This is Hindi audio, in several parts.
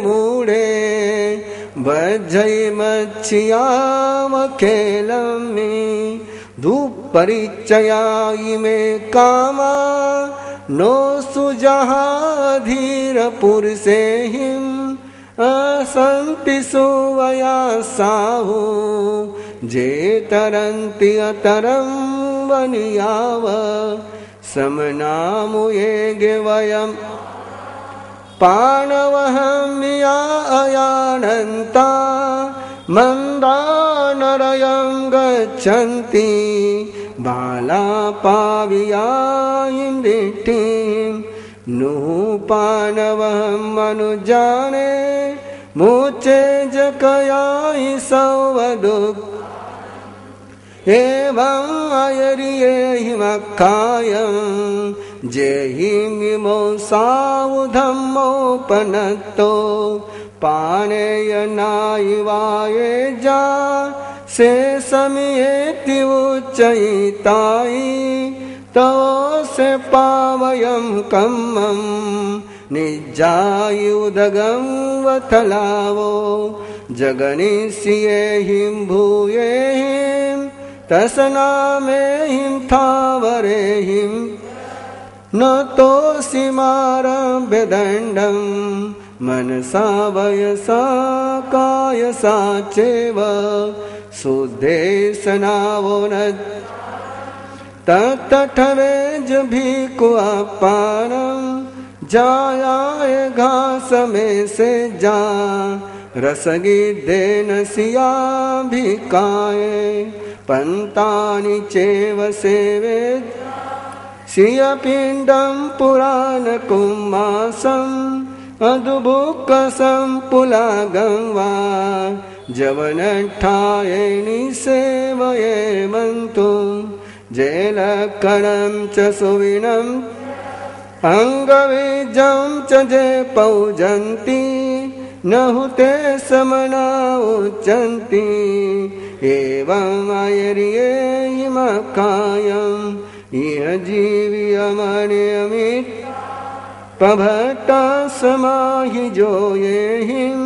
मूढ़े बजई मच्छियामखेलमि दुपरिचयाई में कामा नो सुजहा धीर पुरुषे हिम असंति सुवया साहु जे तरंति अतरं वनियाव समनामुये वयम पाणवहम्या अयानन्ता मंदानरयं गच्छन्ति बाला पावियां दिट्ठिं नुः पाणवहं मनुजाने मुचे जकयाहि सौवदुक् एवं अयरिये मक्खायं जेहिमिमो सावधम्मोपनत्तो पाणेयनायिवाये जा से समियेति उच्चयितायि तव से पावयं कम्मं निजायुदगं वथलावो जगनिष्येहिं भूयेहिं तस्नामेहिं थावरेहिं न तोऽसिमारभ्यदण्डं मनसा वयसा कायसा चैव शुद्धे सनावो न तत्तठवेज भिक्खुपानं जायाय घास में से जा रसगिद्धेन सिया भिक्खाये पंतानि चैव सेवेत् सियपिण्डं पुराणकुम्मासम् अदुभुक्कसं पुलागं वा जवनट्ठायै निसेवये मन्तुं जेलकणं च सुविनं अंगवीजं च जे पौजन्ति न हुते समना उच्चन्ति एवं अयर्ये इमक्खायं इह जीव्यमनियमित पभट्टा समाहि जो येहिं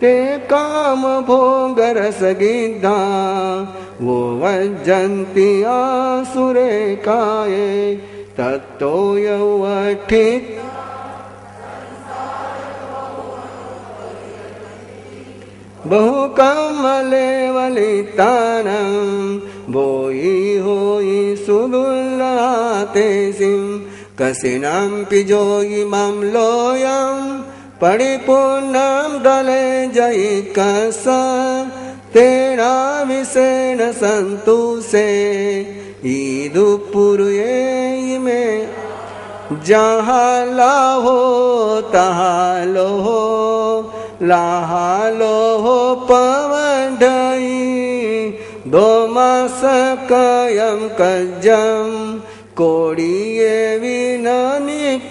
ते काम भोग रसगिद्धा वो वज्जन्ति आसुरे काये तत्तो यौवठित बहुकमले वलितानं बोई होई सुदुल्लाते सिं कसिनं पिजोई मम लोयं परिपूर्णं दले जयि कस तेना विषेण सन्तु से ईदुपुरुये में जहाँ लाहो तहाँ लोहो लाहालो पवडई दो मास कयम कज्जम कोड़िये विनानिक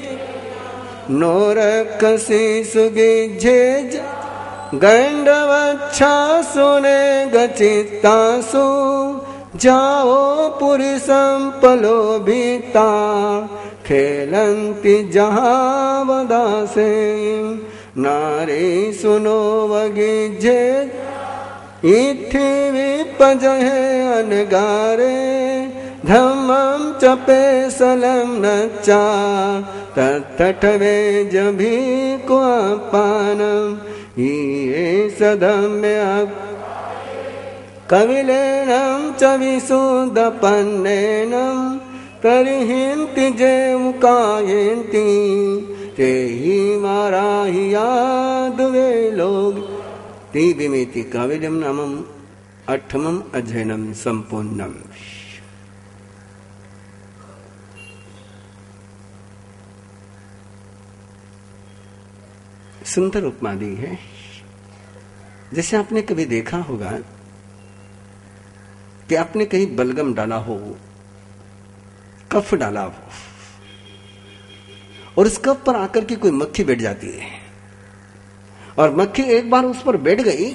नोरकसी सुगिझेज गंडवच्छा सुने गचितासु जाओ पुरुषं पलोभिता खेलन्ति जहाँ वदासे नारी सुनो वगिझे इत्थि विपजहे अनगारे धम्मं च पेसलं नच्चा तत्तठवे जभिक्खुपानं ये सधम्य कविलेनं च विशुद्धपन्नेनं तर्हिन्ति जे मुकायन्ति ते ही माराहि यादवे लोग तीबिमिति कविलम नामम अठमम अध्ययनम संपूर्णम। सुंदर उपमा दी है। जैसे आपने कभी देखा होगा कि आपने कहीं बलगम डाला हो, कफ डाला हो और उस कप पर आकर के कोई मक्खी बैठ जाती है और मक्खी एक बार उस पर बैठ गई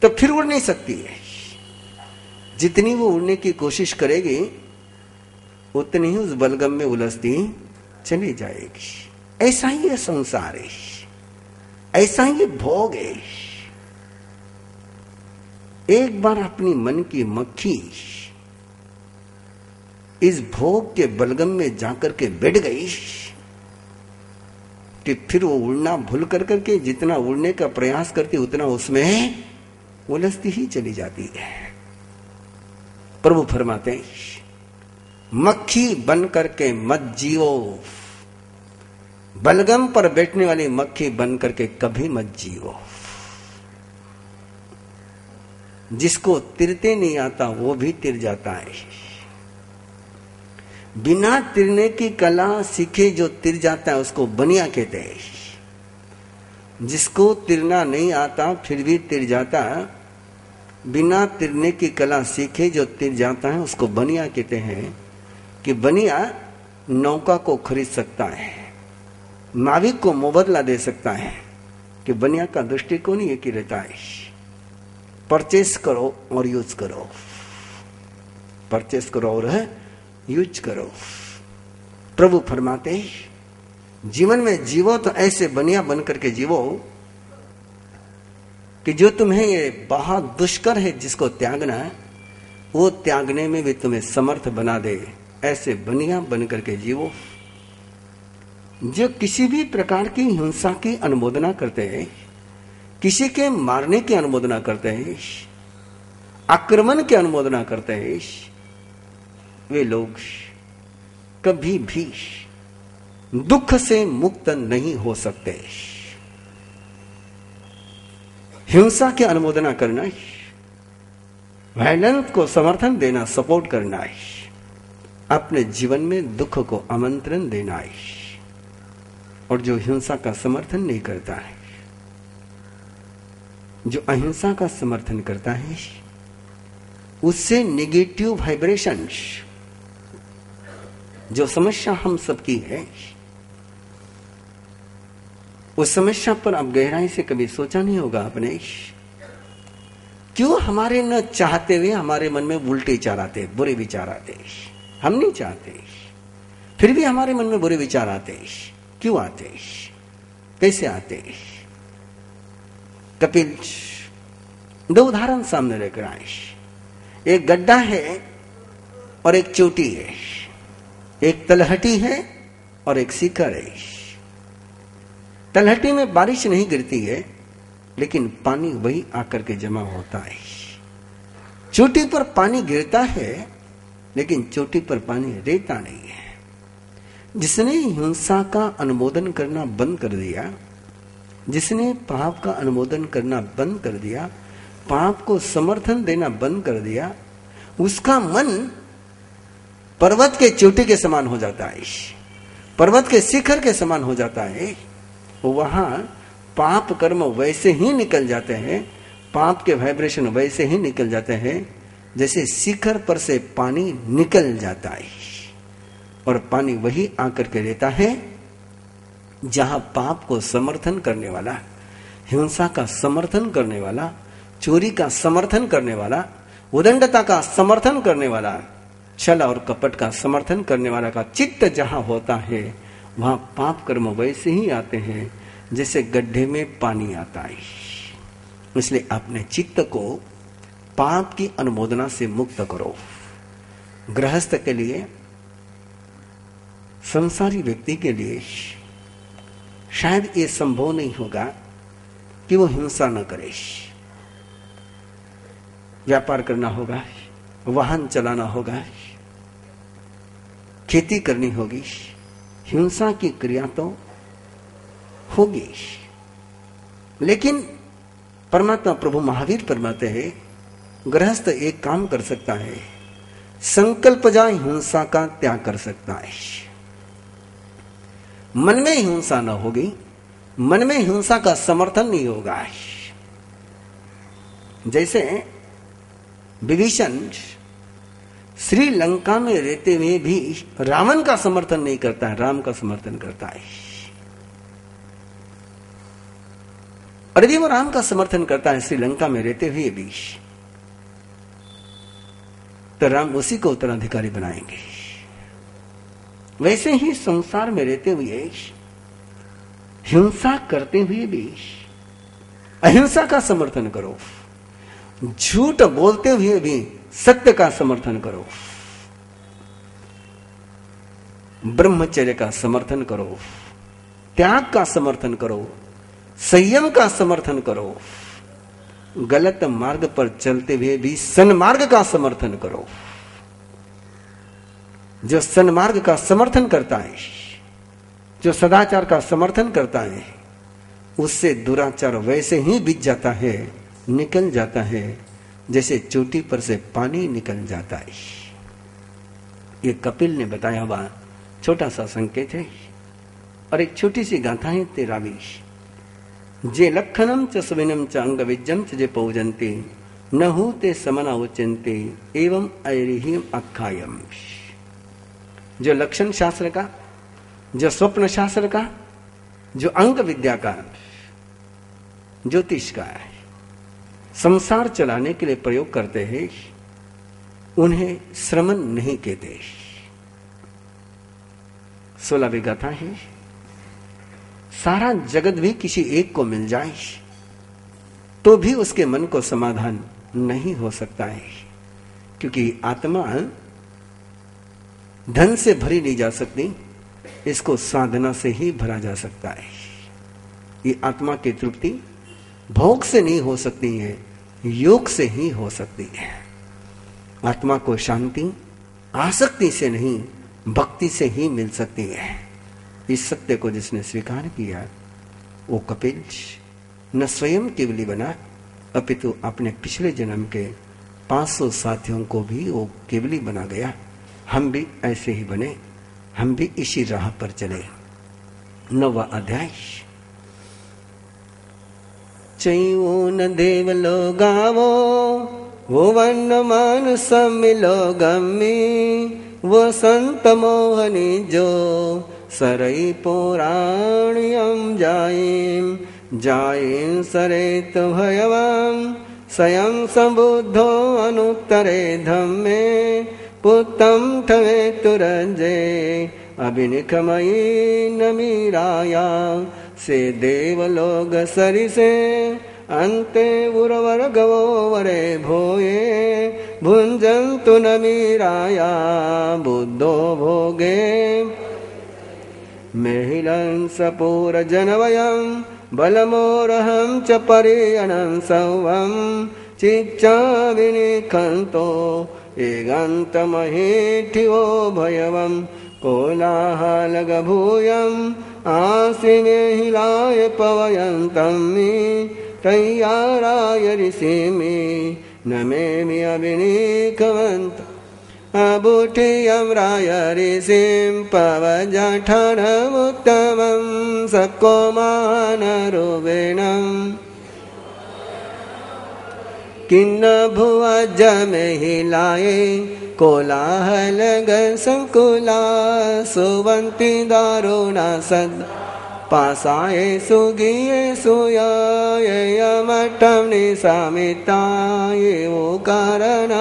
तो फिर उड़ नहीं सकती है। जितनी वो उड़ने की कोशिश करेगी उतनी ही उस बलगम में उलझती चली जाएगी। ऐसा ही है संसार है। ऐसा ही भोग है। एक बार अपनी मन की मक्खी इस भोग के बलगम में जाकर के बैठ गई कि फिर वो उड़ना भूल करके जितना उड़ने का प्रयास करती उतना उसमें उलझती ही चली जाती है। प्रभु फरमाते हैं, मक्खी बन करके मत जियो, बलगम पर बैठने वाली मक्खी बन करके कभी मत जियो। जिसको तिरते नहीं आता वो भी तिर जाता है। बिना तिरने की कला सीखे जो तिर जाता है उसको बनिया कहते हैं। जिसको तिरना नहीं आता फिर भी तिर जाता, बिना तिरने की कला सीखे जो तिर जाता है उसको बनिया कहते हैं। कि बनिया नौका को खरीद सकता है, नाविक को मुबदला दे सकता है। कि बनिया का दृष्टिकोण ये की रहता है, परचेस करो और यूज करो, परचेस करो और यूज करो। प्रभु फरमाते जीवन में जीवो तो ऐसे बनिया बन करके जीवो कि जो तुम्हें ये बहुत दुष्कर है जिसको त्यागना वो त्यागने में भी तुम्हें समर्थ बना दे। ऐसे बनिया बन करके जीवो। जो किसी भी प्रकार की हिंसा की अनुमोदना करते हैं, किसी के मारने की अनुमोदना करते हैं, आक्रमण की अनुमोदना करते हैं, वे लोग कभी भी दुख से मुक्त नहीं हो सकते। हिंसा की अनुमोदना करना, वायलेंस को समर्थन देना, सपोर्ट करना है, अपने जीवन में दुख को आमंत्रण देना है। और जो हिंसा का समर्थन नहीं करता है, जो अहिंसा का समर्थन करता है, उससे नेगेटिव वाइब्रेशंस, जो समस्या हम सबकी है, उस समस्या पर अब गहराई से कभी सोचा नहीं होगा आपने, क्यों हमारे न चाहते हुए हमारे मन में उल्टे विचार आते, बुरे विचार आते। हम नहीं चाहते फिर भी हमारे मन में बुरे विचार आते। क्यों आते, कैसे आते? कपिल दो उदाहरण सामने लेकर आए। एक गड्ढा है और एक चोटी है, एक तलहटी है और एक शिखर है। तलहटी में बारिश नहीं गिरती है लेकिन पानी वही आकर के जमा होता है। चोटी पर पानी गिरता है लेकिन चोटी पर पानी रहता नहीं है। जिसने हिंसा का अनुमोदन करना बंद कर दिया, जिसने पाप का अनुमोदन करना बंद कर दिया, पाप को समर्थन देना बंद कर दिया, उसका मन पर्वत के चोटी के समान हो जाता है, पर्वत के शिखर के समान हो जाता है। वहां पाप कर्म वैसे ही निकल जाते हैं, पाप के वाइब्रेशन वैसे ही निकल जाते हैं जैसे शिखर पर से पानी निकल जाता है। और पानी वही आकर के रहता है जहां पाप को समर्थन करने वाला, हिंसा का समर्थन करने वाला, चोरी का समर्थन करने वाला, उदंडता का समर्थन करने वाला, छल और कपट का समर्थन करने वाला का चित्त जहां होता है वहां पाप कर्म वैसे ही आते हैं जैसे गड्ढे में पानी आता है। इसलिए अपने चित्त को पाप की अनुमोदना से मुक्त करो। गृहस्थ के लिए, संसारी व्यक्ति के लिए शायद ये संभव नहीं होगा कि वो हिंसा न करे। व्यापार करना होगा, वाहन चलाना होगा, खेती करनी होगी, हिंसा की क्रिया तो होगी। लेकिन परमात्मा प्रभु महावीर फरमाते हैं गृहस्थ एक काम कर सकता है, संकल्प जाए हिंसा का त्याग कर सकता है। मन में हिंसा न होगी, मन में हिंसा का समर्थन नहीं होगा। जैसे विभीषण श्रीलंका में रहते हुए भी रावण का समर्थन नहीं करता है, राम का समर्थन करता है। और यदि वो राम का समर्थन करता है श्रीलंका में रहते हुए भी, तो राम उसी को उत्तराधिकारी बनाएंगे। वैसे ही संसार में रहते हुए हिंसा करते हुए भी अहिंसा का समर्थन करो, झूठ बोलते हुए भी सत्य का समर्थन करो, ब्रह्मचर्य का समर्थन करो, त्याग का समर्थन करो, संयम का समर्थन करो, गलत मार्ग पर चलते हुए भी सन्मार्ग का समर्थन करो। जो सन्मार्ग का समर्थन करता है, जो सदाचार का समर्थन करता है, उससे दुराचार वैसे ही बीत जाता है, निकल जाता है, जैसे चोटी पर से पानी निकल जाता है। ये कपिल ने बताया हुआ छोटा सा संकेत है। और एक छोटी सी गाथा है 13वीं। जे लक्षणम च सुविनम च अंग विज्जम च जे पूजन्ते न हूते समना उच्यन्ते एवं ऐरिहिम अखायम। जो लक्षण शास्त्र का, जो स्वप्न शास्त्र का, जो अंग विद्या का, ज्योतिष का संसार चलाने के लिए प्रयोग करते हैं, उन्हें श्रमण नहीं कहते। 16वीं गाथा है। सारा जगत भी किसी एक को मिल जाए तो भी उसके मन को समाधान नहीं हो सकता है, क्योंकि आत्मा धन से भरी नहीं जा सकती, इसको साधना से ही भरा जा सकता है। ये आत्मा की तृप्ति भोग से नहीं हो सकती है, योग से ही हो सकती है। आत्मा को शांति आसक्ति से नहीं, भक्ति से ही मिल सकती है। इस सत्य को जिसने स्वीकार किया वो कपिल न स्वयं केवली बना, अपितु अपने पिछले जन्म के 500 साथियों को भी वो केवली बना गया। हम भी ऐसे ही बने, हम भी इसी राह पर चले। 9वां अध्याय। चैवो न देवलो गावो वो वन मान समिलो गम्मी वो संत मोहनी जो सरई पुराणियम जायीम जायीम सरेत भयवाम स्वयं संबुद्धो अनुत्तरे धम्मे पुत्तम ठवे तुरंजे अभिनिखमयी नमीराया से देवलोग सरिसे अन्ते उर्वर गवो वरे भोये भुंजन्तु नमीराया बुद्धो भोगे मेहिलं सपूर जनवयं बलमोरहं च परियणं सौवं चिच्चा विनिखन्तो एगन्तमहीठिवो भयवं कोलाहलगभूयम् आसिमे हिलाय पवयन्तं मे तय्याराय ऋषिमि नमेमि अभिनीकवन्त अबुठियं राय ऋषिं पवजठरमुत्तमं सकोमानरुवेणं किन्न भुवज में हिलाए कोलाहल संकुला सुवंती दारुणा सद पासाए सुगिए सुयमठम निसामिता ये वो कारण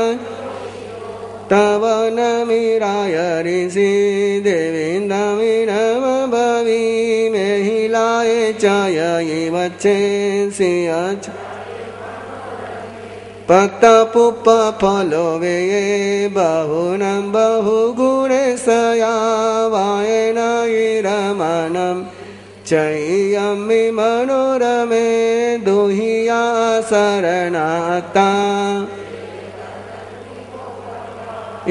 तव नमीराय ऋषि देवेन्द्रमिरम भवी में हिलाए चाय ये बच्चे सिंह पत्तपुप्प फलो वे बहुनं बहुगुणे सयावायन रमणं चय्यमि मनोरमे दुहिया शरणाता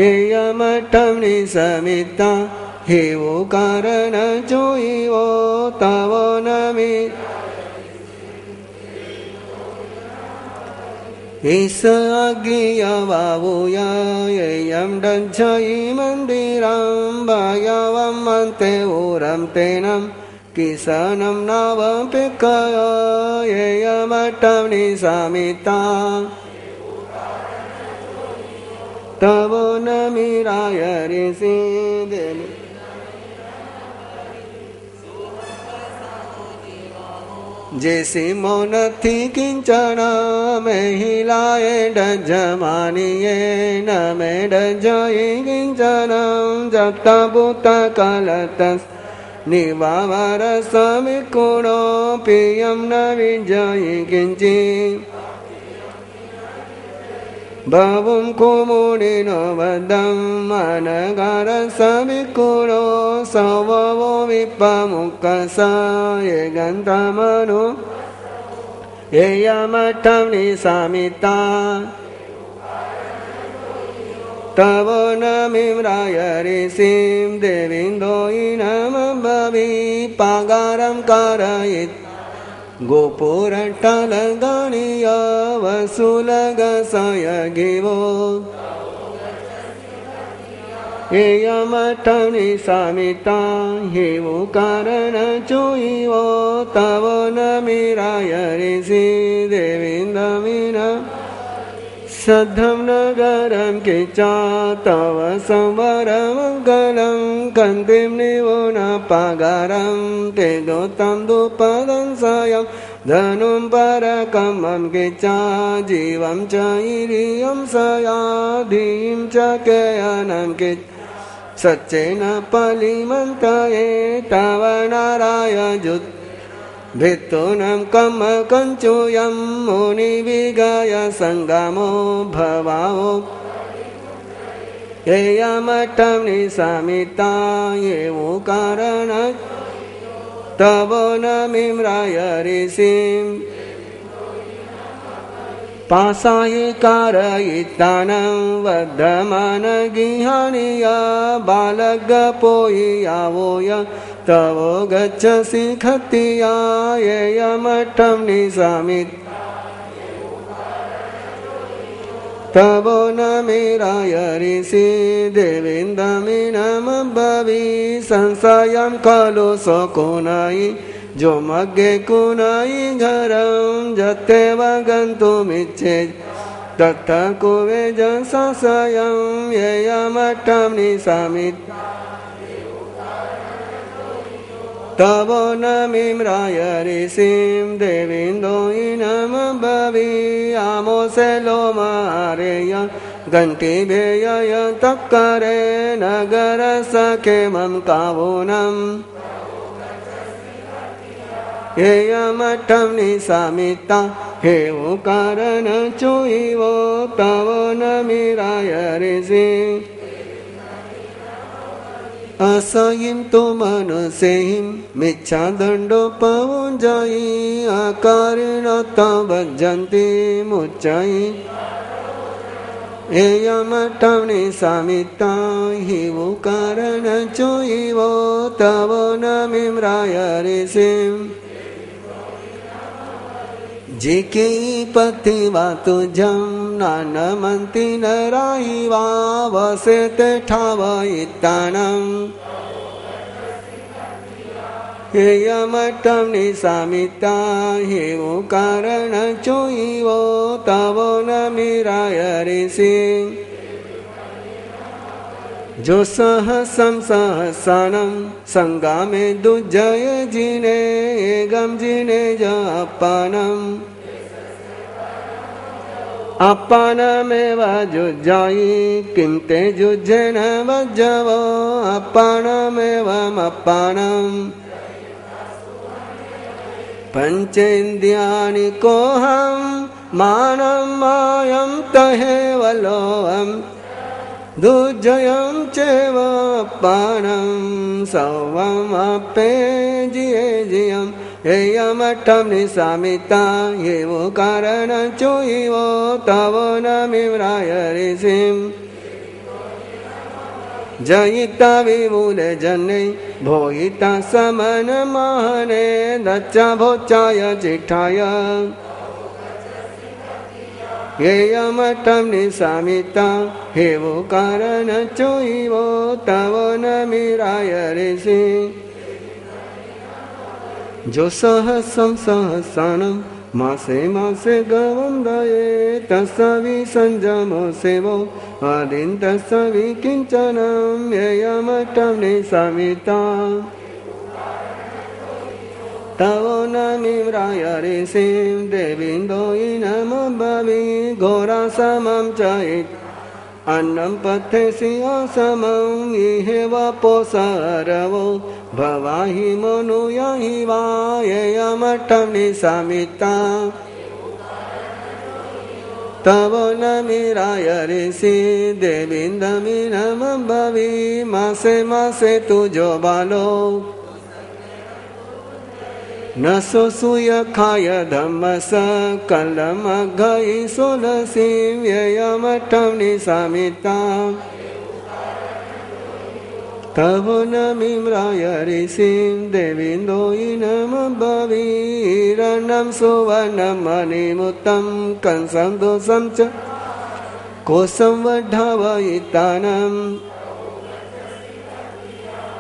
एयमठं निसमिता हे वो कारण जोई वो तव नमि ईश अग्नियवावूया यं डञ्छयि मन्दिरं भयवं मन्ते ऊरं तेनं किसनं नावपिकय येयमठं निसामिता तव नमीराय ऋषि देवि जैसे मौन थी किंचन में हिलाए डजमानिए न में डजई किंचन जब तबुत कलतस निवावरसमिकुणो पियं न विजयि किञ्चि भवं कुमुनिनो वदं मनगरसमिकुणो सववो विपमुक्कसा ये गन्धमनु येयमठं निसामिता तव नमिम्राय ऋषिं देवीन्दोयिनमभवि पागारं कारयित् गोपुरट्टलगणीय वसुलगसय गिवो येयमठं निसामिता हिवुकारणचुयिवो तव नमिराय ऋषि देवीन्दमिनम् सद्धं नगरं किचा तव संवरमङ्गलं कन्तिं निवो न पागारं ते दोतं दुपदं सयं धनुं परकमं किचा जीवं च इरियं सयाधिं च केयनं किच सच्चेन पलिमन्तये तव नारायजुत् भित्तुनं कमकञ्चूयं मुनिविगाय सङ्गमो भवाओ येयमठं निसामिता येवुकारण तव नमिम्राय ऋषिं पासायि कारयितानं वद्धमानगिहानिय बालगपोयि यावोय तव गच्छसि खतिया येयमठं निसामित तव नमिराय ऋषि देवीन्दमिनमभवि संशयं खलु सकुनयि जोमग्गे कुनयि घरं जत्येव गन्तुमिच्छेत् तत्थ कुवेज संशयं येयमठं निसामित तव नमिम्राय ऋषिं देवीन्दोयिनमभवि आमोसेलो मारेय घण्टिभेयय तक्करे नगरसखेमं कावुनम् येयमठं निसामिता हेवुकारणचुयिवो तव नमिराय ऋषि असयिं तु मनुष्यैं मिच्छादण्डोपभुञ्जयि अकारिण भजन्ति मुच्चयि येयमठं निसामिता हिवुकारणचुयिवो तव नमिम्राय ऋषिं जिकी पथिवा तुझं नानमन्ति नरायिवा वसेते ठावयितानं येयमठं निसामिता हिवुकारणचुयिवो तव नमिराय ऋषि जो सहसं सहसानं संगामे दुज्जय जिने एगं जिने जपानम् अपानमेव जुज्जायि किं ते जुज्जेन वज्जवो अपानमेवमपानम् पंचेन्द्रियाणि कोऽहं मानं मायं तहेवलोऽहम् दुज्जयं चैव अपानं सर्वमप्येजियं येयमठं निसामिता येवुकारणचुयिवो तव नमिम्राय ऋषिं जयिता विमूले जने भोयिता समनमहने दच्चा भोचाय चिठाय येयमठं निसामिता हेवुकारणचुयिवो तव नमिराय ऋषि जो सहसं सहसानं मासे मासे गवन्दये तस्सवि संजमो सेवो आदिं तस्सवि किञ्चनं येयमठं निसामिता तव नमिम्राय ऋषिं देवीन्दोयिनमभवि घोरासमं च अन्नं पथेसि असमं इहेव पोसरवो भवाहि मनुयाहि वायमठं निशामिता तव नमिराय ऋषि देविन्दमिनम भवि मासे मासे तुजो बालो न सोसूय खाय धम्मस कलम गई सोलसी व्ययमठं निशामिता तव नमिम्राय ऋषिं देविन्दोयिनम भवीरणं सुवर्णं मणिमुत्तं कंसं दोषं च कोशं वढावयितानम्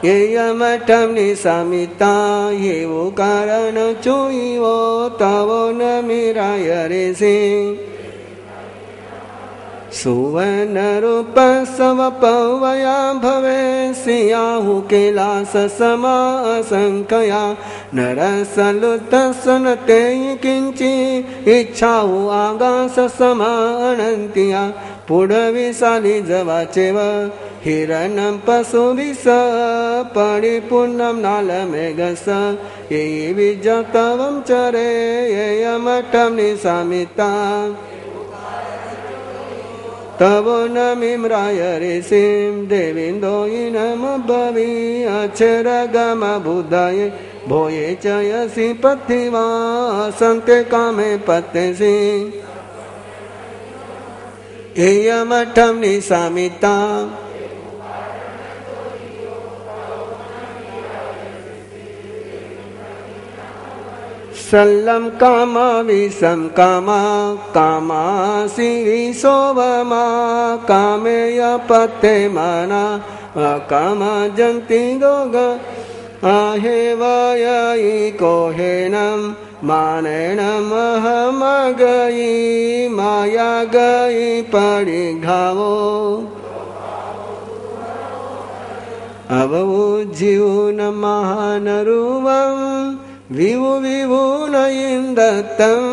येयमठं निशामिता येवो कारण चोयिवो तव नमिराय ऋषिं सुवर्ण स्वपवया भवे सियाहु कैलास समा असंख्या नरसलुतसनते किंचि इच्छाहु आगास समा अनंतिया पुढविशाली जवाचेव हिरणं पशुभिस परिपूर्णं नालमेघस ये विजतवं चरे येयमठं निशामिता तव नमिम्राय ऋषिं देविन्दोयिनम भवि अक्षरगम बुद्धये भोये च यसि पथिवा सन्ते कामे पत्यसि येयमठं निशामिता सल्लं कामा विषं कामा कामासि विशोभमा कामेय पते मना अकामा जन्ति दोग आहेवयि कोहेनं मानेनं अहमगयि माया गयि परिघावो अवुज्जीवन महानरुवं विभु विभुनयिन्दत्तं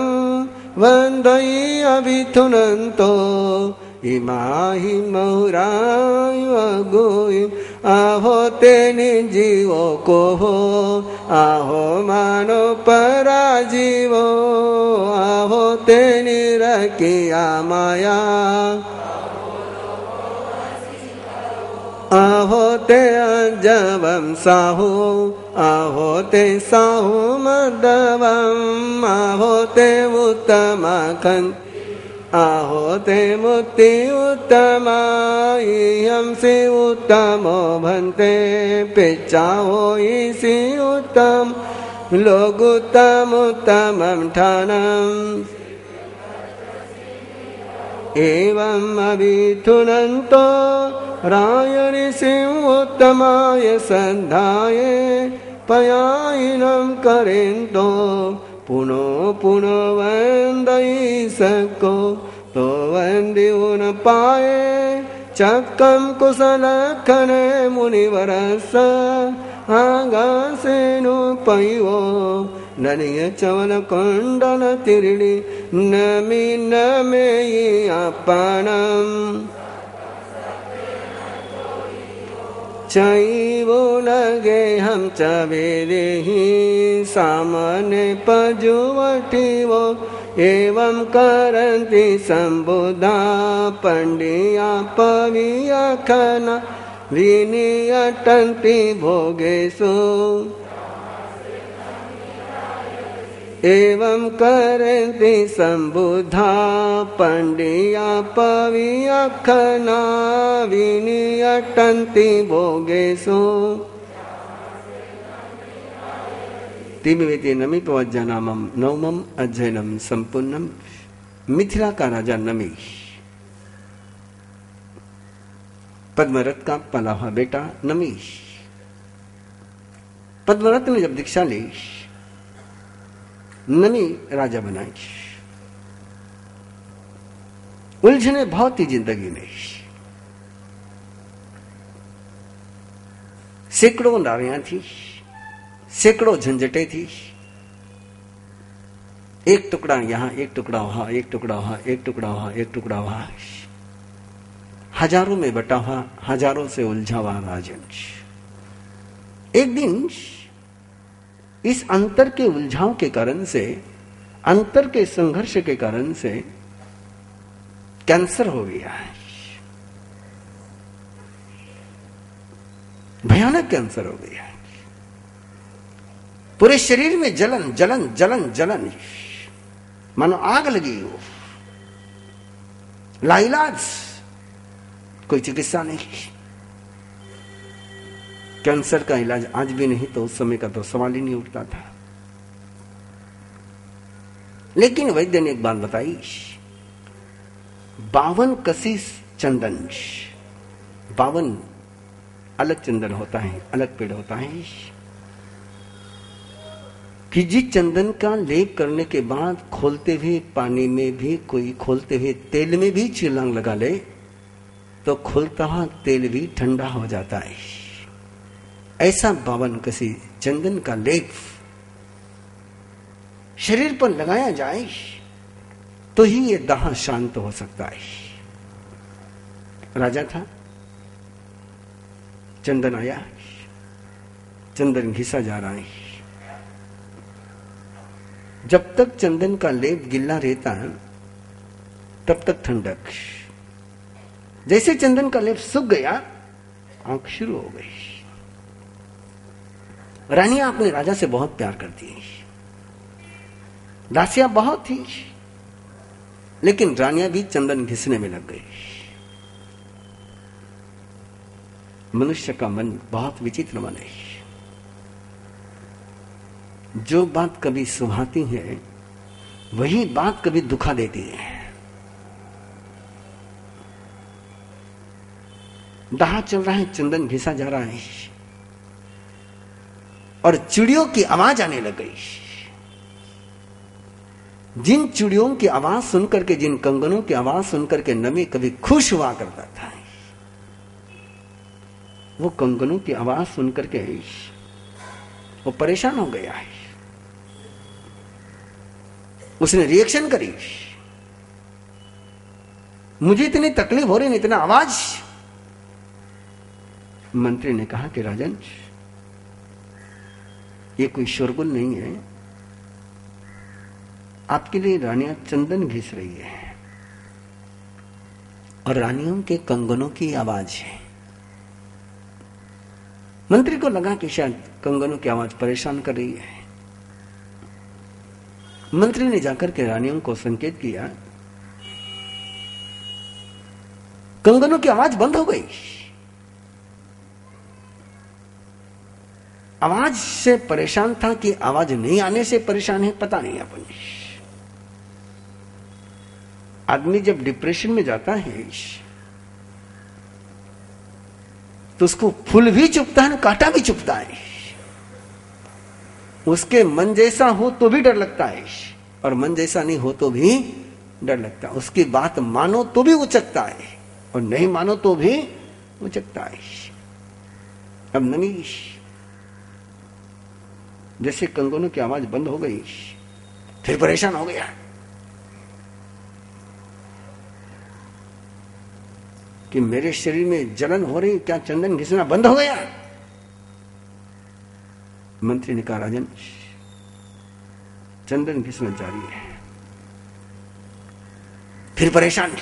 वन्दयि अभिथुनन्तो इमाहि महुराय गोयि आहो तेनि जीवो कोहो आहो मानो पराजीवो आहो तेनि रकिया माया आहो ते अजवं साहु आहो ते साहु मदवं आहो ते उत्तमखं आहो ते मुक्ति उत्तमा इहंसि उत्तमो भन्ते पिच्चाहो इसी उत्तम लोगुत्तमोत्तमं ठानम् एवं अभिथुनन्तो राय ऋषिं उत्तमाय सद्धाये पयायिनं करेन्तो पुनो पुनो वन्दयि सको तो वन्द्युन पाये चक्रं कुशलखने मुनिवरस आगासेनुपयो ननिय चवल कुंडल तिरिणि नमि नमेयि अपनम् चैवो नगेहं च वेदेहि सामने पजुवटिवो एवं करन्ति सम्बुधा पण्डिया पवियखना विनियटन्ति भोगेषु एवं करन्ति सम्बुधा पण्डिया पवियखना विनियटन्ति भोगेषु तिमिवेति नमि पवज्जनामं नवमं अध्ययनं संपूर्णं। मिथिला का राजा नमि पद्मरथ का पला हुआ बेटा नमि। पद्मरथ ने जब दीक्षा ली नमि राजा बनाई। उलझने बहुत ही जिंदगी में, सैकड़ों नारियां थी, सैकड़ों झंझटें थी। एक टुकड़ा यहां, एक टुकड़ा वहां, एक टुकड़ा वहां, एक टुकड़ा वहां, एक टुकड़ा वहां, हजारों में बटा हुआ, हजारों से उलझा हुआ राजन। एक दिन इस अंतर के उलझाव के कारण से, अंतर के संघर्ष के कारण से कैंसर हो गया है, भयानक कैंसर हो गया है। पूरे शरीर में जलन जलन जलन जलन, मानो आग लगी हो। लाइलाज, कोई चिकित्सा नहीं। कैंसर का इलाज आज भी नहीं तो उस समय का तो सवाल ही नहीं उठता था। लेकिन वैद्य ने एक बात बताई, 52 कसीस चंदन, 52 अलग चंदन होता है, अलग पेड़ होता है, कि जिस चंदन का लेप करने के बाद खोलते हुए पानी में भी, कोई खोलते हुए तेल में भी छलांग लगा ले तो खोलता हुआ तेल भी ठंडा हो जाता है। ऐसा 52 कसी चंदन का लेप शरीर पर लगाया जाए तो ही ये दाह शांत हो सकता है। राजा था, चंदन आया, चंदन घिसा जा रहा है। जब तक चंदन का लेप गिल्ला रहता है तब तक ठंडक। जैसे चंदन का लेप सूख गया, आंख शुरू हो गई। रानियां अपने राजा से बहुत प्यार करती हैं, दासियां बहुत थी, लेकिन रानियां भी चंदन घिसने में लग गई। मनुष्य का मन बहुत विचित्र मन है। जो बात कभी सुहाती है वही बात कभी दुखा देती है। दाह चल रहा है, चंदन घिसा जा रहा है और चिड़ियों की आवाज आने लग गई। जिन चिड़ियों की आवाज सुनकर के, जिन कंगनों की आवाज सुनकर के नमी कभी खुश हुआ करता था, वो कंगनों की आवाज सुनकर के वो परेशान हो गया है। उसने रिएक्शन करी, मुझे इतनी तकलीफ हो रही, इतना आवाज। मंत्री ने कहा कि राजन, ये कोई शोरगुल नहीं है, आपके लिए रानियां चंदन घिस रही है और रानियों के कंगनों की आवाज है। मंत्री को लगा कि शायद कंगनों की आवाज परेशान कर रही है। मंत्री ने जाकर के रानियों को संकेत किया, कंगनों की आवाज बंद हो गई। आवाज से परेशान था कि आवाज नहीं आने से परेशान है, पता नहीं। अपन आदमी जब डिप्रेशन में जाता है तो उसको फूल भी चुभता है, कांटा भी चुभता है। उसके मन जैसा हो तो भी डर लगता है और मन जैसा नहीं हो तो भी डर लगता है। उसकी बात मानो तो भी उचकता है और नहीं मानो तो भी उचकता है। अब नमी, जैसे कंगनों की आवाज बंद हो गई, फिर परेशान हो गया कि मेरे शरीर में जलन हो रही, क्या चंदन घिसना बंद हो गया? मंत्री ने कहा, राजन, चंदन घिसना जारी है। फिर परेशान